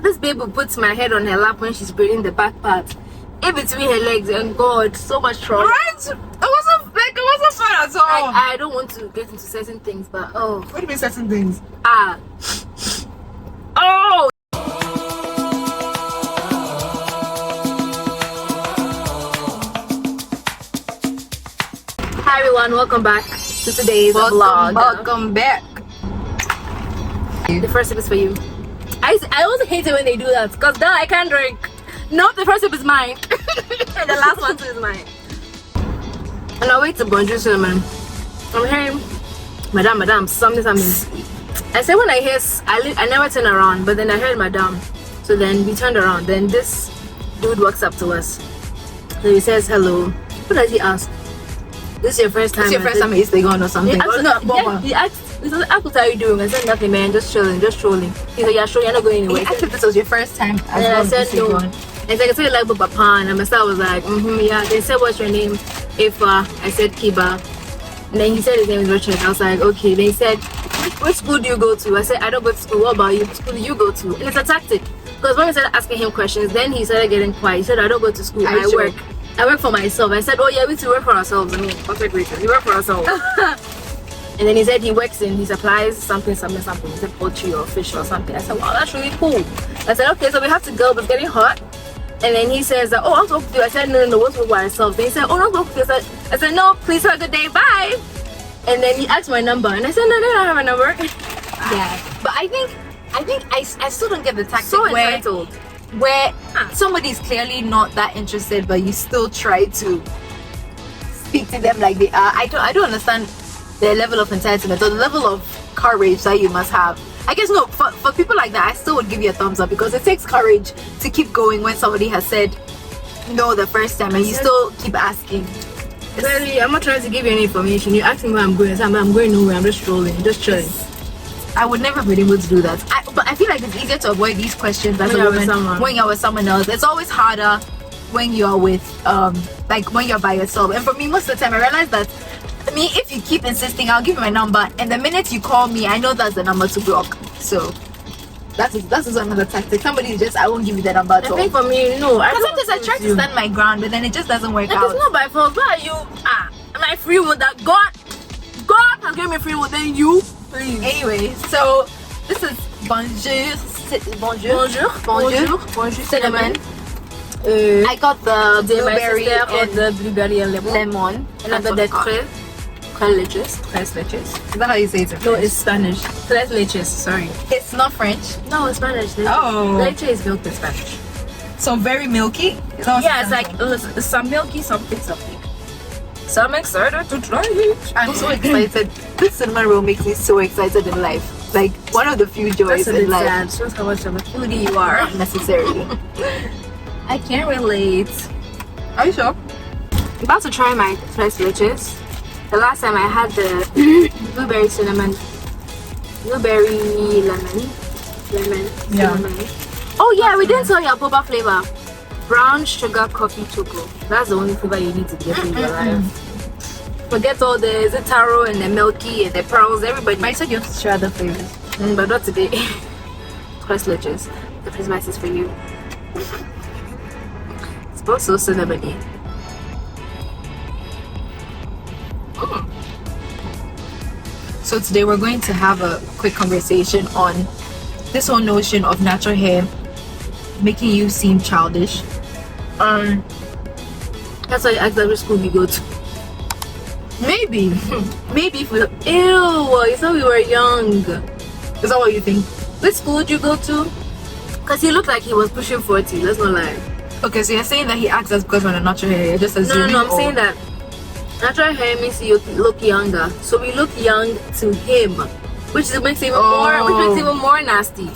this baby puts my head on her lap when she's braiding the back part, in between her legs, and God, so much trouble. Right? It wasn't fun at all. I don't want to get into certain things, but what do you mean certain things? Oh. Hi everyone, welcome back to today's vlog. Welcome back. The first sip is for you. I always hate it when they do that, because now I can't drink. No, the first sip is mine. And the last one too is mine. And I'll wait to bonjour cinnamon. I'm hearing madam, something. I said when I hear, I never turn around, but then I heard madam. So then we turned around. Then this dude walks up to us. So he says hello. What does he ask? This is your first time? This is your first time at Salon or something? He asked, what are you doing? I said nothing, man, just chilling. He said, yeah, sure, you're not going anywhere. He asked if this was your first time. And I said no. I said, I said like Boba Men, and myself was like, yeah. They said, what's your name? Ifa. I said Kiba. And then he said his name is Richard. I was like, okay. Then he said, which school do you go to? I said, I don't go to school. What about you? Which school do you go to? And it's a tactic, because when we started asking him questions, then he started getting quiet. He said, I don't go to school. I work for myself. I said, oh yeah, we work for ourselves. I mean, perfect reason. We work for ourselves. And then he said he supplies something. He said poultry or fish or something. I said, wow, that's really cool. I said, okay, so we have to go, but it's getting hot. And then he says, oh, I'll talk to you. I said, no, we'll talk by ourselves. Then he said, oh, no, talk to you. I said, no, please have a good day, bye. And then he asked my number, and I said, no, they don't have a number. Yeah, but I think I still don't get the tactic. So entitled. Where somebody's clearly not that interested, but you still try to speak to them like they are. I don't understand the level of entitlement or the level of courage that you must have. I guess no, for people like that, I still would give you a thumbs up, because it takes courage to keep going when somebody has said no the first time and you still keep asking. Clearly, I'm not trying to give you any information. You ask me where I'm going. I'm going nowhere. I'm just strolling, just chilling. I would never be able to do that. But I feel like it's easier to avoid these questions as a woman when you're with someone else. It's always harder when you're with like when you're by yourself. And for me, most of the time I realize that if you keep insisting, I'll give you my number, and the minute you call me, I know that's the number to block. So that's another tactic. Somebody just, I won't give you the number at all. I think for me, no. Because sometimes I try to stand my ground, but then it just doesn't work out. It's not by fault. Why are you? Am I free will that God has given me free will? Then you, please. Anyway, so this is bonjour cinnamon. I got the blueberry and the blueberry and lemon. Another the tres leches. Is that how you say it? No, it's Spanish. Tres leches. Sorry. It's not French. No, it's Spanish. Oh. Leche is milk in Spanish. So very milky. Yeah, it's like some milky, something. So I'm excited to try it. I'm so excited. This cinnamon roll makes me so excited in life. Like one of the few joys in life. That shows how much of a foodie you are. Not necessarily. I can't relate. Are you sure? I'm about to try my tres leches. The last time I had the blueberry cinnamon, blueberry lemon. Yeah. Cinnamon. Oh yeah, we didn't tell you boba flavor. Brown sugar coffee choco. That's the only flavor you need to get in your life. Forget all the taro and the milky and the pearls. Everybody. I said you have to try other flavors. But not today. Tres leches. The Christmas is for you. It's both so cinnamony. So today we're going to have a quick conversation on this whole notion of natural hair making you seem childish. That's why you asked every school you go to. Maybe if we... Ew, you thought we were young. Is that what you think? Which school did you go to? Because he looked like he was pushing 40, let's not lie. Okay, so you're saying that he acts as because we're a natural hair. You're just assuming. No, I'm saying that natural hair means you look younger. So we look young to him, which makes it even more nasty.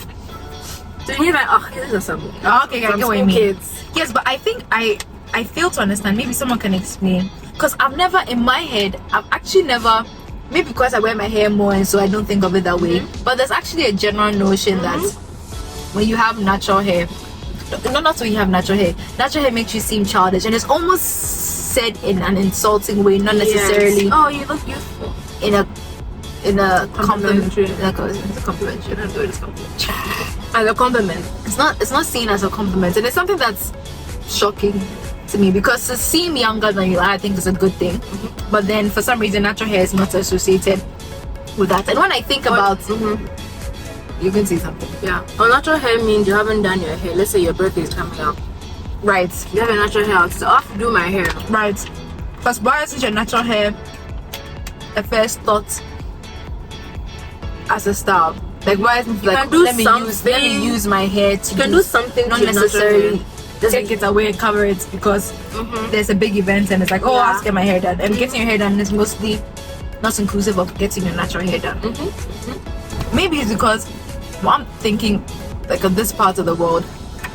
So he's like, oh, this is some. Oh, okay, I get what you mean. Kids. Yes, but I think I fail to understand. Maybe someone can explain. Because I've never, in my head, I've actually never. Maybe because I wear my hair more, and so I don't think of it that way. But there's actually a general notion that when you have natural hair, not when you have natural hair makes you seem childish, and it's almost said in an insulting way, not necessarily. Oh, you look youthful. In a complimentary. It's a complimentary. I don't know, it's complimentary. as a compliment. It's not seen as a compliment, and it's something that's shocking to me, because to seem younger than you are, I think is a good thing. But then for some reason natural hair is not associated with that. And when I think about you can see something. Yeah. Well, natural hair means you haven't done your hair. Let's say your birthday is coming up. Right. You have a natural hair out, so I have to do my hair. Right. Because why isn't your natural hair the first thought as a style? Like, why isn't it like, let me use my hair to you can do something, not to your necessarily just take it away and cover it because there's a big event and it's like, oh, I'll just get my hair done. And getting your hair done is mostly not inclusive of getting your natural hair done. Maybe it's because I'm thinking, like, of this part of the world,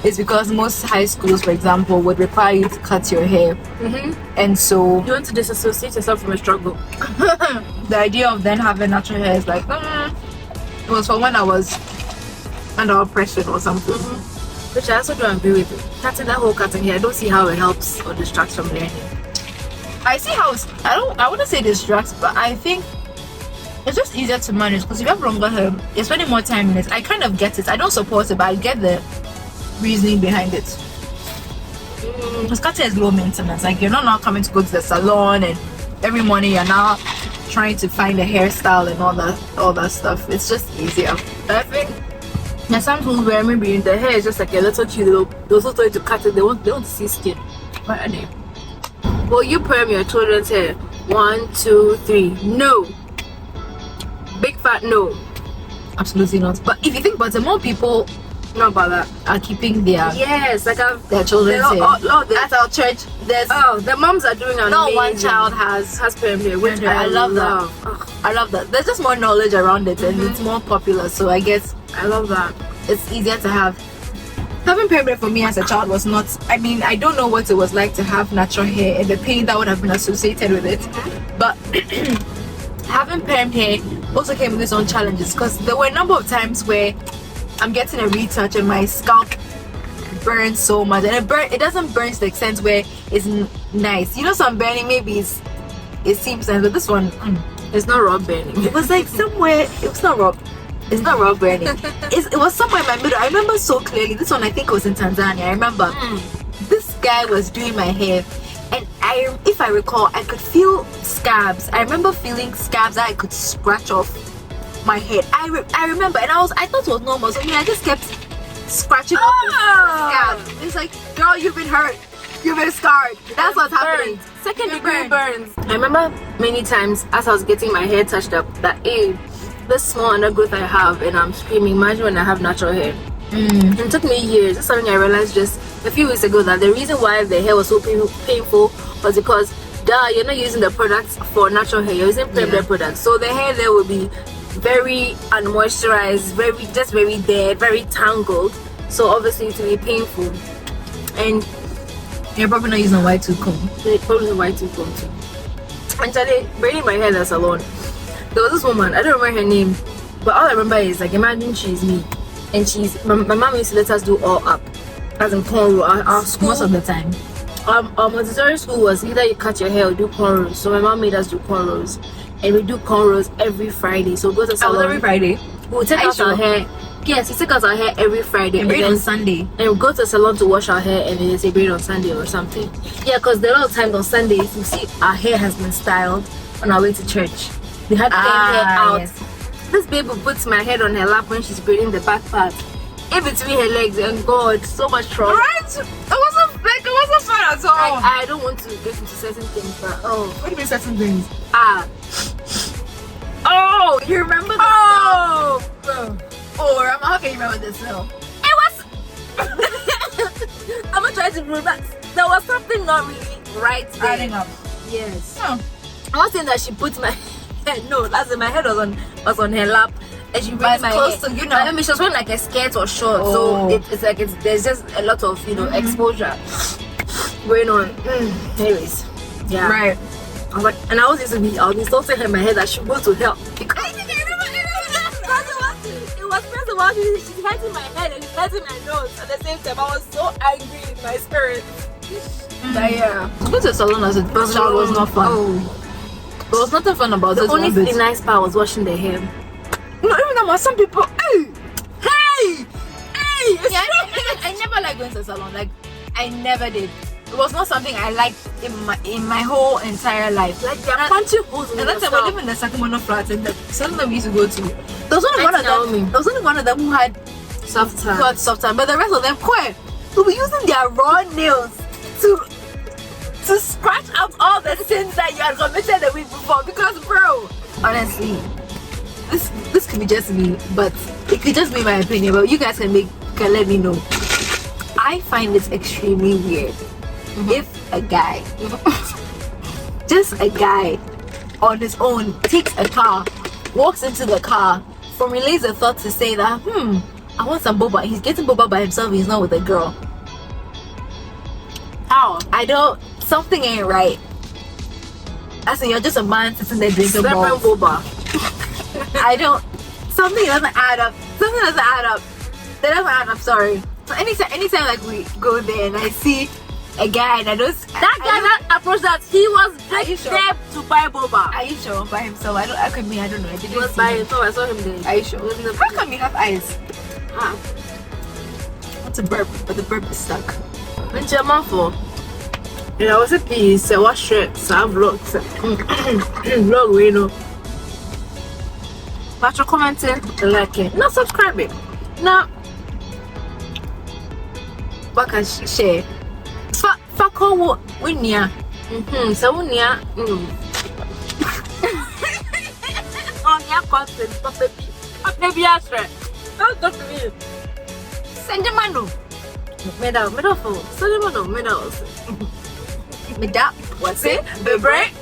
is because most high schools, for example, would require you to cut your hair. And so you want to disassociate yourself from a struggle. the idea of then having natural hair is like, it was for when I was under oppression or something. Which I also don't agree with. Cutting that whole cutting hair, I don't see how it helps or distracts from learning. I see how I wouldn't say distracts, but I think it's just easier to manage, because if you have longer hair, you're spending more time in it. I kind of get it. I don't support it, but I get the reasoning behind it. Because cutting is low maintenance. Like, you're not now coming to go to the salon and every morning you're now trying to find a hairstyle and all that stuff. It's just easier. I think there's some people where maybe the hair is just like a little cute. They're also trying to cut it. They want to see skin. What are they? Will you perm your children's hair? 1, 2, 3. No. Big fat no. Absolutely not. But if you think about it, more people know about that are keeping their their children's hair. At our church, there's the moms are doing amazing. Not one child has perm hair, which I love that. I love that. There's just more knowledge around it, and it's more popular. So I guess I love that. It's easier to have. Having perm hair for me as a child was not. I mean, I don't know what it was like to have natural hair and the pain that would have been associated with it. But having perm hair also came with its own challenges, because there were a number of times where I'm getting a retouch and my scalp burns so much, and it doesn't burn to the extent where it's nice. You know, some burning maybe it seems nice, but this one it's not raw burning. It was like somewhere. It's not raw burning. It was somewhere in my middle. I remember so clearly. This one, I think it was in Tanzania. I remember this guy was doing my hair, and if I recall, I could feel scabs. I remember feeling scabs that I could scratch off my head. I remember, and I thought it was normal. So I just kept scratching off the scabs. It's like, girl, you've been hurt. You've been scarred. That's what's happening. Second-degree burns. I remember many times as I was getting my hair touched up that this small undergrowth I have, and I'm screaming. Imagine when I have natural hair. And it took me years. It's something I realized just a few weeks ago, that the reason why the hair was so painful was because you're not using the products for natural hair, you're using Permed products. So the hair there will be very unmoisturized, very dead, very tangled. So obviously it will be painful. And you're probably not using a white tooth comb. Probably a white tooth comb too. And today, braiding my hair in the salon, there was this woman, I don't remember her name, but all I remember is, like, imagine she's me, and my mom used to let us do all up, as in cornrow. Our school, most of the time, our Montessori school was either you cut your hair or do cornrows. So my mom made us do cornrows, and we do cornrows every Friday. So we go to salon every Friday. We'll take out our hair. Yes, we take out our hair every Friday. And braid on Sunday. And we go to the salon to wash our hair, and then they say braid on Sunday or something. Yeah, because there are a lot of times on Sundays you see our hair has been styled on our way to church. We had hair out. Yes. This baby puts my head on her lap when she's braiding the back part, in between her legs, and God, so much trouble. Right? It wasn't fun at all. I don't want to get into certain things, but what do you mean certain things? Oh, you remember that? Oh, how can you remember this now? It was. I'm gonna try to remember. There was something not really right there. Adding up. Yes. I'm not saying that she put my head. No, that's it. My head was on her lap, and she braided my close hair. to, you know. I mean, she was wearing like a skirt or short, so it's like there's just a lot of exposure going on. Anyways, yeah. Right. I was like, and I was insulting her in my head that she would go to hell because she's hurting my head and she's hurting my nose at the same time. I was so angry in my spirit. But yeah, going to the salon as a child was not fun. There was nothing fun about it. The only nice part was washing the hair. No, even that, some people, hey, Yeah, I never liked going to the salon. Like, I never did. It was not something I liked in my whole entire life. Like they're punching holes in and that's why we live in the Sacramento flats, and the salon that we used to go to, there was only one of them who had soft time. Who had soft time, but the rest of them, who were using their raw nails to scratch out all the sins that you had committed the week before. Because, bro, honestly, this could be just me, but it could just be my opinion. But you guys can let me know. I find this extremely weird. If a guy, just a guy on his own, takes a car, walks into the car, formulates a thought to say that, I want some boba. He's getting boba by himself. He's not with a girl. How? Something ain't right. I say you're just a man sitting there drinking boba. Something doesn't add up. That doesn't add up, sorry. So anytime like we go there and I see a guy and that guy that approached us, he was there to buy boba. Are you sure? By himself? I don't know. I didn't he was by himself. I saw him there. Are you sure? How come you have eyes? What's a burp? But the burp is stuck. When German for I was a piece, I was shirt, some vlogs. Vlog, you know. But you're commenting, liking, not subscribing. No. What can share? Fuck all when ya. So when ya. On your content, baby, I swear. Don't talk to me. Send him a no. Middle phone. Send him a no. Middle. What's it? The break.